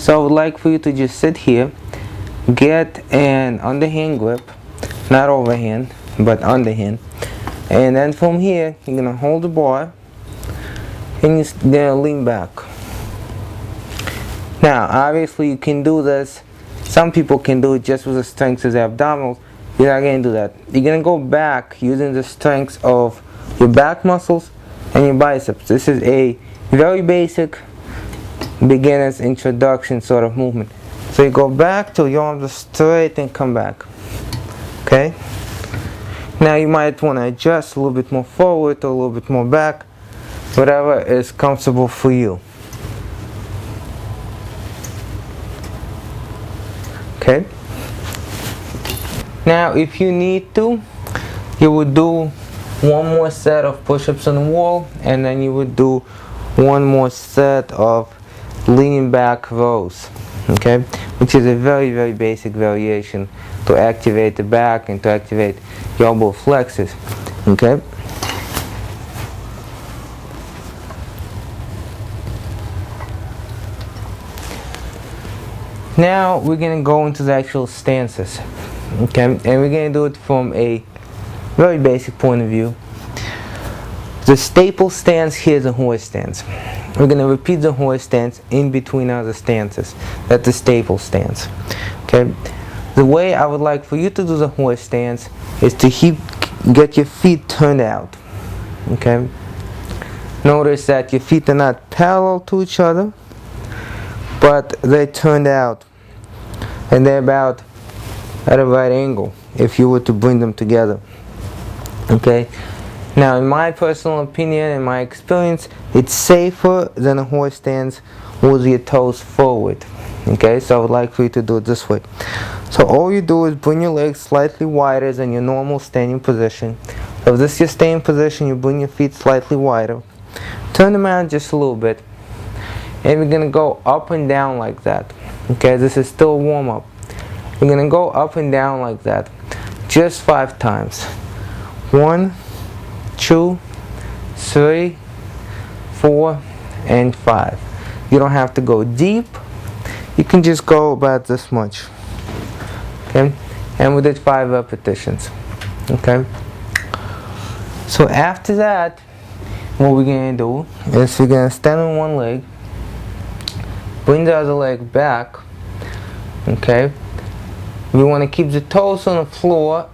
So I would like for you to just sit here, get an underhand grip, not overhand, but underhand, and then from here you're gonna hold the bar and you're gonna lean back. Now obviously you can do this, some people can do it just with the strength of the abdominals. You're not gonna do that. You're gonna go back using the strength of your back muscles and your biceps. This is a very basic beginner's introduction sort of movement. So you go back till your arms are straight and come back. Okay? Now you might want to adjust a little bit more forward or a little bit more back, whatever is comfortable for you. Okay? Now if you need to, you would do one more set of push-ups on the wall, and then you would do one more set of leaning back rows, okay, which is a very basic variation to activate the back and to activate your elbow flexors. Okay, now we're gonna go into the actual stances, okay, and we're gonna do it from a very basic point of view. The staple stance here is a horse stance. We're going to repeat the horse stance in between other stances. That's the staple stance. Okay. The way I would like for you to do the horse stance is to get your feet turned out. Okay. Notice that your feet are not parallel to each other, but they're turned out, and they're about at a right angle if you were to bring them together. Okay. Now, in my personal opinion and my experience, it's safer than a horse stance with your toes forward. Okay, so I would like for you to do it this way. So all you do is bring your legs slightly wider than your normal standing position. So if this is your standing position, you bring your feet slightly wider. Turn them out just a little bit. And we're going to go up and down like that. Okay, this is still a warm-up. We're going to go up and down like that. Just 5 times. 1, 2, 3, 4, and 5. You don't have to go deep. You can just go about this much. Okay? And we did 5 repetitions. Okay? So after that, what we're going to do is we're going to stand on one leg, bring the other leg back. Okay? We want to keep the toes on the floor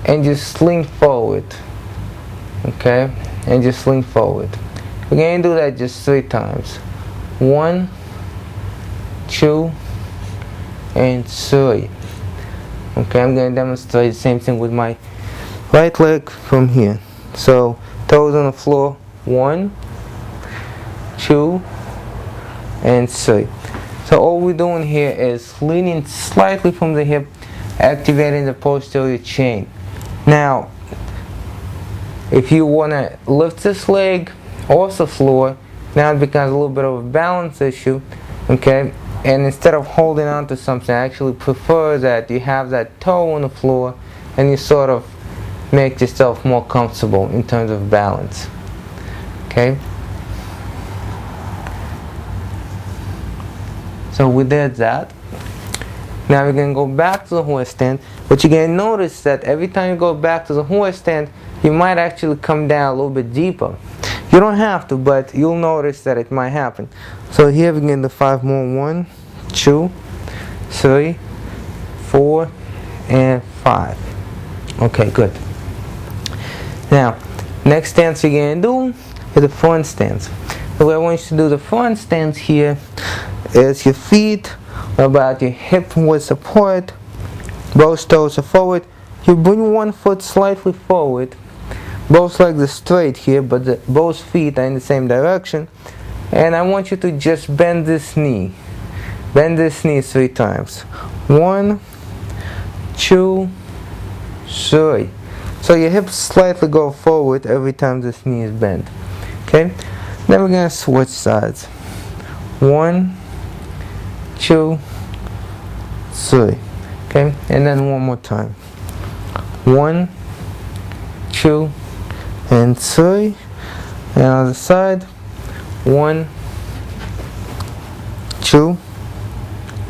and just lean forward. Okay, and just lean forward. We're going to do that just 3 times. 1, 2, and 3. Okay, I'm going to demonstrate the same thing with my right leg from here. So, toes on the floor. 1, 2, and 3. So all we're doing here is leaning slightly from the hip, activating the posterior chain. Now, if you want to lift this leg off the floor, now it becomes a little bit of a balance issue, okay? And instead of holding on to something, I actually prefer that you have that toe on the floor and you sort of make yourself more comfortable in terms of balance, okay? So we did that. Now we're going to go back to the horse stand, but you're going to notice that every time you go back to the horse stand, you might actually come down a little bit deeper. You don't have to, but you'll notice that it might happen. So here we get the 5 more. 1, 2, 3, 4, and 5. Okay, good. Now, next stance you're going to do is the front stance. The way I want you to do the front stance here is your feet are about your hip width apart, both toes are forward. You bring one foot slightly forward. Both legs are straight here, but both feet are in the same direction. And I want you to just bend this knee. Bend this knee 3 times. 1, 2, 3. So your hips slightly go forward every time this knee is bent. Okay? Then we're going to switch sides. 1, 2, 3. Okay? And then one more time. 1, 2, and 3. And on the side. 1, 2,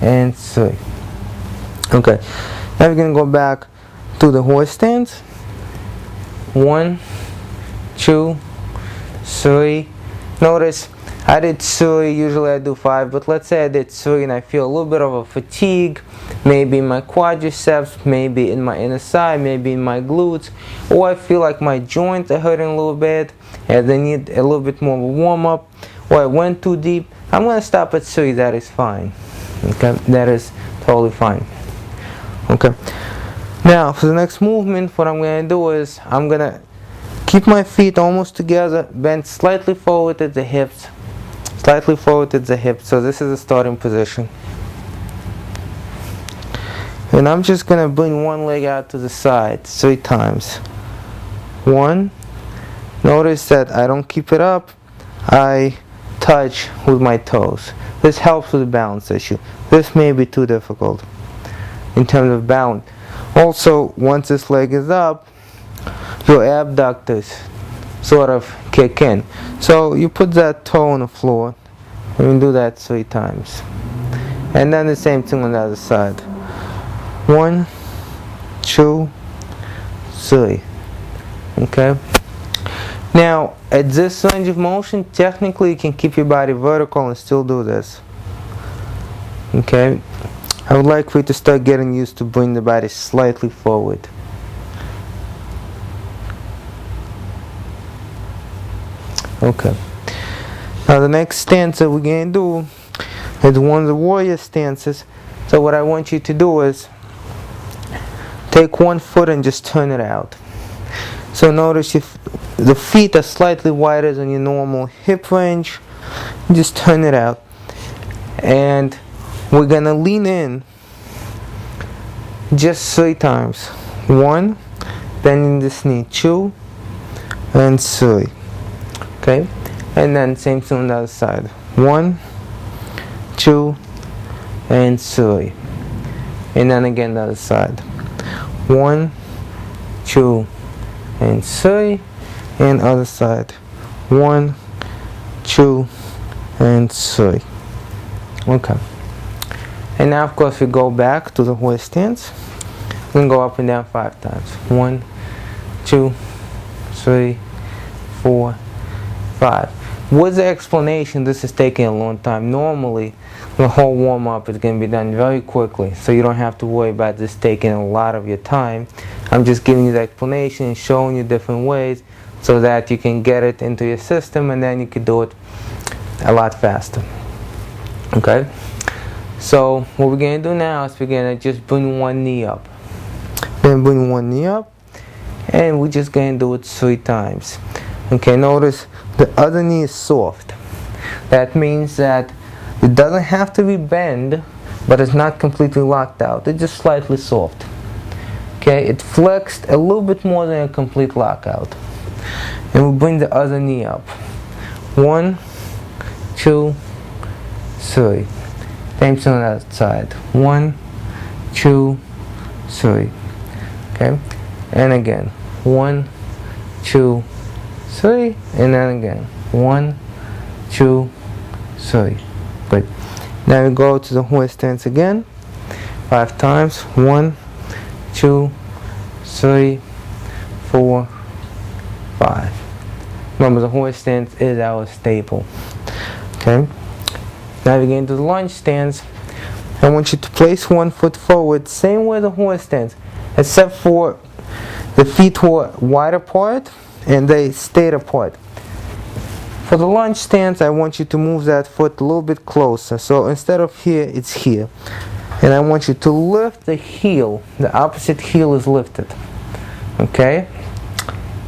and 3. Okay, now we're going to go back to the horse stance. 1, 2, 3. Notice I did 3, usually I do 5, but let's say I did 3 and I feel a little bit of a fatigue, maybe in my quadriceps, maybe in my inner side, maybe in my glutes, or I feel like my joints are hurting a little bit and they need a little bit more of a warm up, or I went too deep. I'm going to stop at 3, that is fine. Okay, that is totally fine. Okay, now for the next movement, what I'm going to do is I'm going to keep my feet almost together, bend slightly forward at the hips, slightly forward at the hips. So this is the starting position. And I'm just going to bring one leg out to the side 3 times. 1. Notice that I don't keep it up. I touch with my toes. This helps with the balance issue. This may be too difficult in terms of balance. Also, once this leg is up, your abductors sort of kick in. So you put that toe on the floor and you do that 3 times. And then the same thing on the other side. 1, 2, 3. Okay? Now, at this range of motion, technically you can keep your body vertical and still do this. Okay? I would like for you to start getting used to bring the body slightly forward. Okay. Now the next stance that we're going to do is one of the warrior stances. So what I want you to do is take one foot and just turn it out. So notice if the feet are slightly wider than your normal hip range, just turn it out. And we're going to lean in just 3 times. 1, bending this knee, 2, and 3. Okay, and then same thing on the other side. 1, 2, and 3. And then again the other side. 1, 2, and 3. And other side. 1, 2, and 3. Okay. And now of course we go back to the horse stance. We can go up and down 5 times. 1, 2, 3, 4, 5. With the explanation, this is taking a long time. Normally, the whole warm-up is going to be done very quickly, so you don't have to worry about this taking a lot of your time. I'm just giving you the explanation and showing you different ways so that you can get it into your system and then you can do it a lot faster. Okay? So, what we're going to do now is we're going to just bring one knee up. Then bring one knee up, and we're just going to do it 3 times. Okay, notice the other knee is soft. That means that it doesn't have to be bent, but it's not completely locked out. It's just slightly soft. Okay, it flexed a little bit more than a complete lockout. And we bring the other knee up. 1, 2, 3. Same thing on that side. 1, 2, 3. Okay, and again. 1, 2, 3, and then again. 1, 2, 3. Good. Now we go to the horse stance again. 5 times. 1, 2, 3, 4, 5. Remember, the horse stance is our staple. Okay. Now we get into the lunge stance. I want you to place one foot forward, same way the horse stance, except for the feet were wide apart and they stayed apart. For the lunge stance, I want you to move that foot a little bit closer. So instead of here, it's here. And I want you to lift the heel. The opposite heel is lifted. Okay?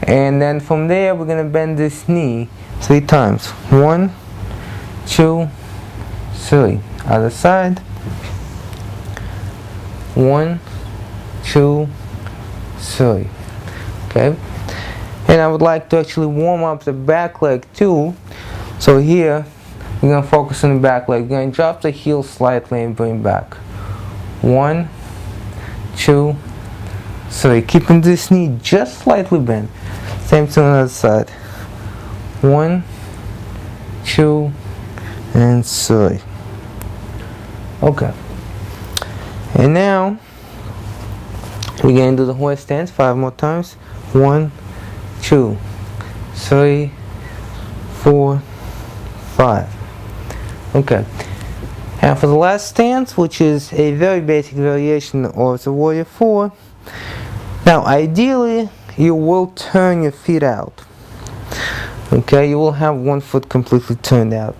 And then from there, we're going to bend this knee 3 times. 1, 2, 3. Other side. 1, 2, 3. Okay? And I would like to actually warm up the back leg too. So here, we're going to focus on the back leg. We're going to drop the heel slightly and bring back. 1, 2, 3. Keeping this knee just slightly bent. Same thing on the other side. 1, 2, and 3. Okay. And now we're going to do the horse stance 5 more times. 1, 2, 3, 4, 5. Okay. And for the last stance, which is a very basic variation of the Warrior 4, now ideally you will turn your feet out. Okay, you will have one foot completely turned out.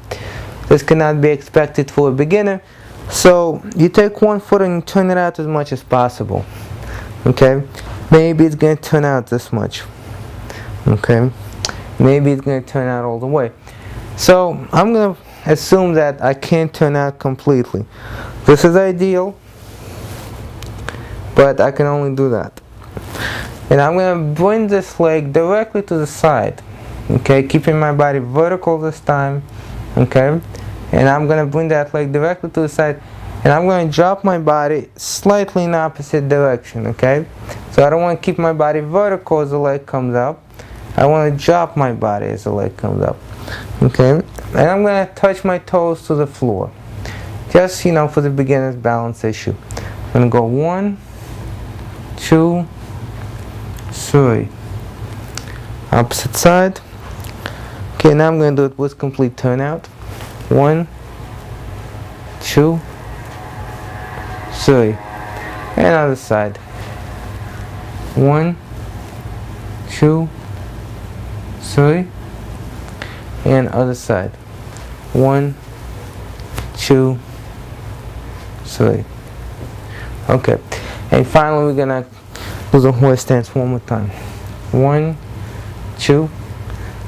This cannot be expected for a beginner, so you take one foot and you turn it out as much as possible. Okay, maybe it's going to turn out this much. Okay, maybe it's going to turn out all the way. So I'm going to assume that I can't turn out completely. This is ideal, but I can only do that. And I'm going to bring this leg directly to the side. Okay, keeping my body vertical this time. Okay, and I'm going to bring that leg directly to the side, and I'm going to drop my body slightly in the opposite direction. Okay, so I don't want to keep my body vertical as the leg comes up. I want to drop my body as the leg comes up. Okay, and I'm going to touch my toes to the floor, just for the beginner's balance issue. I'm going to go 1, 2, 3. Opposite side. Okay, now I'm going to do it with complete turnout. 1, 2, 3. And other side. 1, 2, 3. And other side. 1, 2, 3. Okay. And finally we're gonna do the horse stance one more time. 1, 2,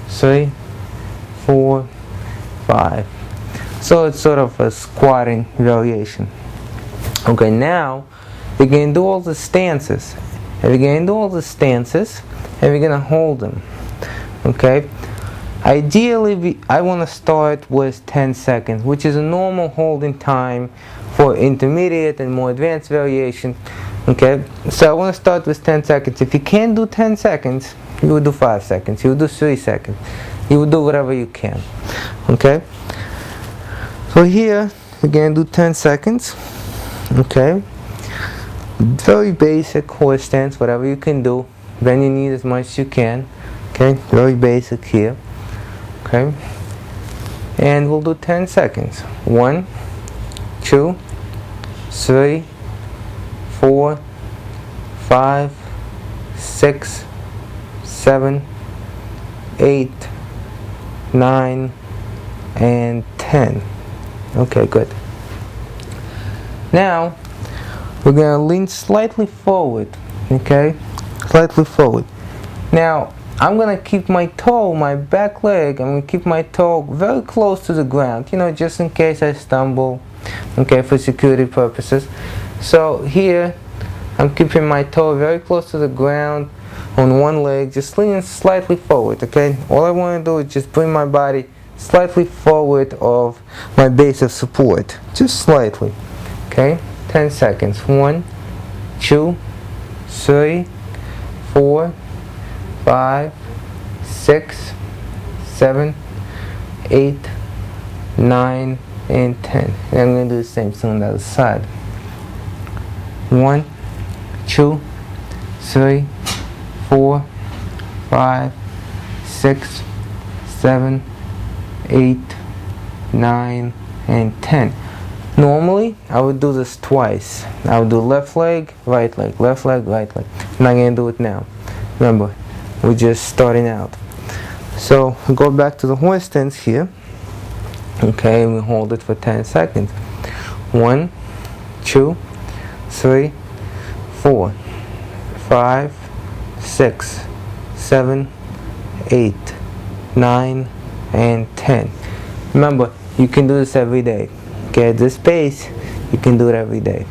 3, 4, 5. So it's sort of a squatting variation. Okay, now we're going to do all the stances. And we're going to do all the stances and we're going to hold them. Okay? Ideally, I want to start with 10 seconds, which is a normal holding time for intermediate and more advanced variation. Okay? So I want to start with 10 seconds. If you can't do 10 seconds, you will do 5 seconds. You will do 3 seconds. You will do whatever you can. Okay? So here, we're going to do 10 seconds. Okay? Very basic horse stance, whatever you can do. Bend your knees as much as you can. Okay? Very basic here. Okay? And we'll do 10 seconds. 1, 2, 3, 4, 5, 6, 7, 8, 9, and 10. Okay, good. Now, we're going to lean slightly forward. Okay? Slightly forward. Now, I'm going to keep my toe, my back leg, I'm going to keep my toe very close to the ground, just in case I stumble, okay, for security purposes. So here, I'm keeping my toe very close to the ground on one leg, just leaning slightly forward, okay? All I want to do is just bring my body slightly forward of my base of support, just slightly, okay? 10 seconds. 1, 2, 3, 4, 5, 6, 7, 8, 9, and 10. And I'm going to do the same thing on the other side. 1, 2, 3, 4, 5, 6, 7, 8, 9, and 10. Normally, I would do this twice. I would do left leg, right leg, left leg, right leg. I'm not going to do it now. Remember, we're just starting out. So, we go back to the horse stance here. Okay, and we hold it for 10 seconds. 1, 2, 3, 4, 5, 6, 7, 8, 9, and 10. Remember, you can do this every day. Okay, at this pace, you can do it every day.